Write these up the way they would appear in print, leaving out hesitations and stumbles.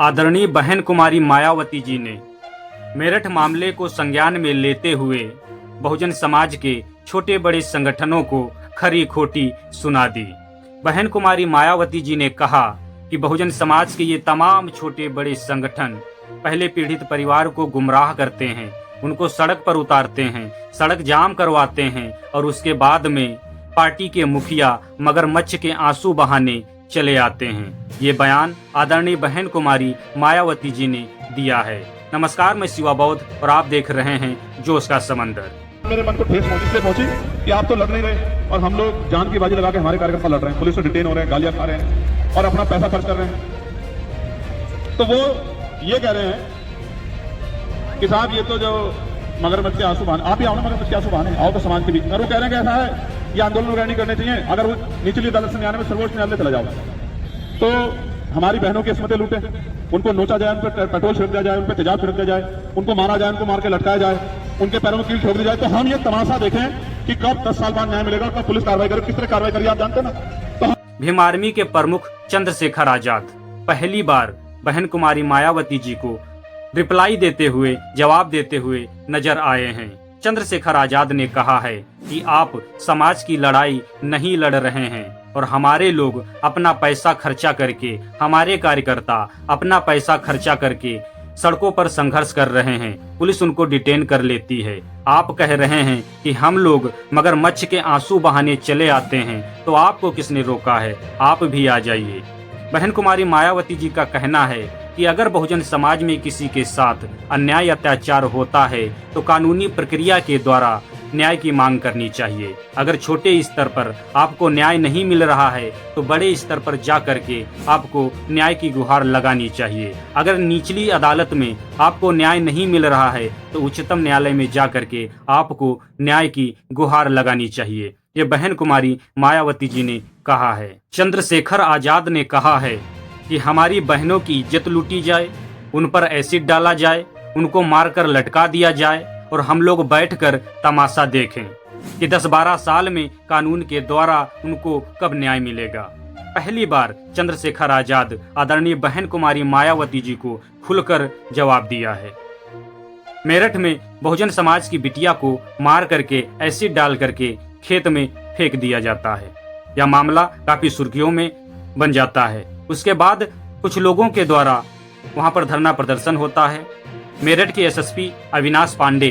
आदरणीय बहन कुमारी मायावती जी ने मेरठ मामले को संज्ञान में लेते हुए बहुजन समाज के छोटे बड़े संगठनों को खरी खोटी सुना दी। बहन कुमारी मायावती जी ने कहा कि बहुजन समाज के ये तमाम छोटे बड़े संगठन पहले पीड़ित परिवार को गुमराह करते हैं, उनको सड़क पर उतारते हैं, सड़क जाम करवाते हैं और उसके बाद में पार्टी के मुखिया मगरमच्छ के आंसू बहाने चले आते हैं। ये बयान आदरणीय बहन कुमारी मायावती जी ने दिया है। नमस्कार, मैं शिवा बौद्ध और आप देख रहे हैं जोश का समंदर। मेरे मन को ठेस पहुंची कि आप तो लड़ नहीं रहे और हम लोग जान की बाजी लगा के हमारे कार्यकर्ता लड़ रहे हैं, पुलिस से डिटेन हो रहे हैं, गालियां खा रहे हैं और अपना पैसा खर्च कर रहे हैं। तो वो ये कह रहे हैं कि साहब ये तो जो मगरमच्छ के आंसू बहाने, आप ही आओ ना, मगरमच्छ के आंसू बहाने आओ तो समाज के बीच। अगर वो कह रहे हैं कि ऐसा है ये आंदोलन वगैरह नहीं करने चाहिए, अगर वो निचली अदालत से न्यायालय में सर्वोच्च न्यायालय चला जाओ तो हमारी बहनों की किस्मतें लूटे, उनको नोचा जाए, उन पर पेट्रोल छिड़क दिया जाए, उन पर तेजाब छिड़क दिया जाए, उनको मारा जाए, उनको मार के लटकाया जाए, उनके पैरों में कील ठोक दी जाए, तो हम ये तमाशा देखें कि कब 10 साल बाद न्याय मिलेगा, कब पुलिस कार्रवाई करे, किस तरह कार्रवाई करिए आप जानते हैं ना। भीम आर्मी के प्रमुख चंद्रशेखर आजाद पहली बार बहन कुमारी मायावती जी को रिप्लाई देते हुए, जवाब देते हुए नजर आए हैं। चंद्रशेखर आजाद ने कहा है कि आप समाज की लड़ाई नहीं लड़ रहे हैं और हमारे लोग अपना पैसा खर्चा करके, हमारे कार्यकर्ता अपना पैसा खर्चा करके सड़कों पर संघर्ष कर रहे हैं, पुलिस उनको डिटेन कर लेती है। आप कह रहे हैं कि हम लोग मगरमच्छ के आंसू बहाने चले आते हैं, तो आपको किसने रोका है? आप भी आ जाइए। बहन कुमारी मायावती जी का कहना है कि अगर बहुजन समाज में किसी के साथ अन्याय अत्याचार होता है तो कानूनी प्रक्रिया के द्वारा न्याय की मांग करनी चाहिए। अगर छोटे स्तर पर आपको न्याय नहीं मिल रहा है तो बड़े स्तर पर जा करके आपको न्याय की गुहार लगानी चाहिए। अगर निचली अदालत में आपको न्याय नहीं मिल रहा है तो उच्चतम न्यायालय में जा करके आपको न्याय की गुहार लगानी चाहिए। ये बहन कुमारी मायावती जी ने कहा है। चंद्रशेखर आजाद ने कहा है कि हमारी बहनों की इज्जत लूटी जाए, उन पर एसिड डाला जाए, उनको मारकर लटका दिया जाए और हम लोग बैठकर तमाशा देखें कि 10-12 साल में कानून के द्वारा उनको कब न्याय मिलेगा। पहली बार चंद्रशेखर आजाद आदरणीय बहन कुमारी मायावती जी को खुलकर जवाब दिया है। मेरठ में बहुजन समाज की बिटिया को मार करके एसिड डाल करके खेत में फेंक दिया जाता है। यह मामला काफी सुर्खियों में बन जाता है। उसके बाद कुछ लोगों के द्वारा वहां पर धरना प्रदर्शन होता है। मेरठ के एसएसपी अविनाश पांडे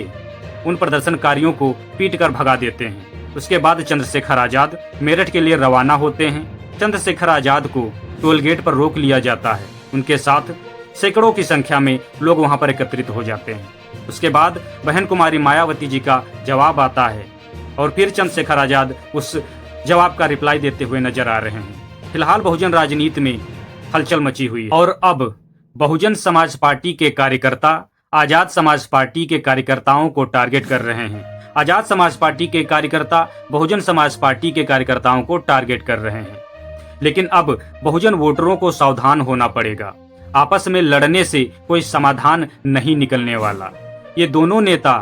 उन प्रदर्शनकारियों को पीट कर भगा देते हैं। उसके बाद चंद्रशेखर आजाद मेरठ के लिए रवाना होते हैं। चंद्रशेखर आजाद को टोल गेट पर रोक लिया जाता है। उनके साथ सैकड़ों की संख्या में लोग वहां पर एकत्रित हो जाते हैं। उसके बाद बहन कुमारी मायावती जी का जवाब आता है और फिर चंद्रशेखर आजाद उस जवाब का रिप्लाई देते हुए नजर आ रहे हैं। फिलहाल बहुजन राजनीति में हलचल मची हुई है और अब बहुजन समाज पार्टी के कार्यकर्ता आजाद समाज पार्टी के कार्यकर्ताओं को टारगेट कर रहे हैं। आजाद समाज पार्टी के कार्यकर्ता बहुजन समाज पार्टी के कार्यकर्ताओं को टारगेट कर रहे हैं। लेकिन अब बहुजन वोटरों को सावधान होना पड़ेगा। आपस में लड़ने से कोई समाधान नहीं निकलने वाला। ये दोनों नेता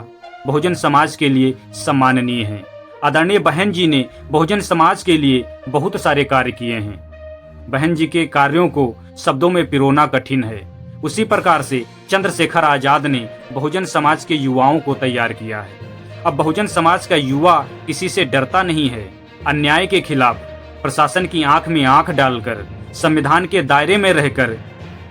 बहुजन समाज के लिए सम्माननीय हैं। आदरणीय बहन जी ने बहुजन समाज के लिए बहुत सारे कार्य किए हैं। बहन जी के कार्यों को शब्दों में पिरोना कठिन है। उसी प्रकार से चंद्रशेखर आजाद ने बहुजन समाज के युवाओं को तैयार किया है। अब बहुजन समाज का युवा किसी से डरता नहीं है। अन्याय के खिलाफ प्रशासन की आंख में आंख डालकर संविधान के दायरे में रहकर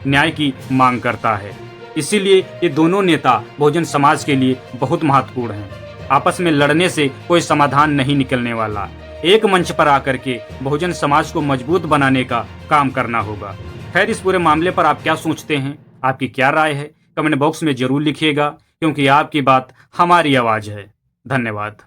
न्याय की मांग करता है। इसीलिए ये दोनों नेता बहुजन समाज के लिए बहुत महत्वपूर्ण हैं। आपस में लड़ने से कोई समाधान नहीं निकलने वाला। एक मंच पर आकर के बहुजन समाज को मजबूत बनाने का काम करना होगा। खैर, इस पूरे मामले पर आप क्या सोचते हैं? आपकी क्या राय है? कमेंट बॉक्स में जरूर लिखिएगा, क्योंकि आपकी बात हमारी आवाज है। धन्यवाद।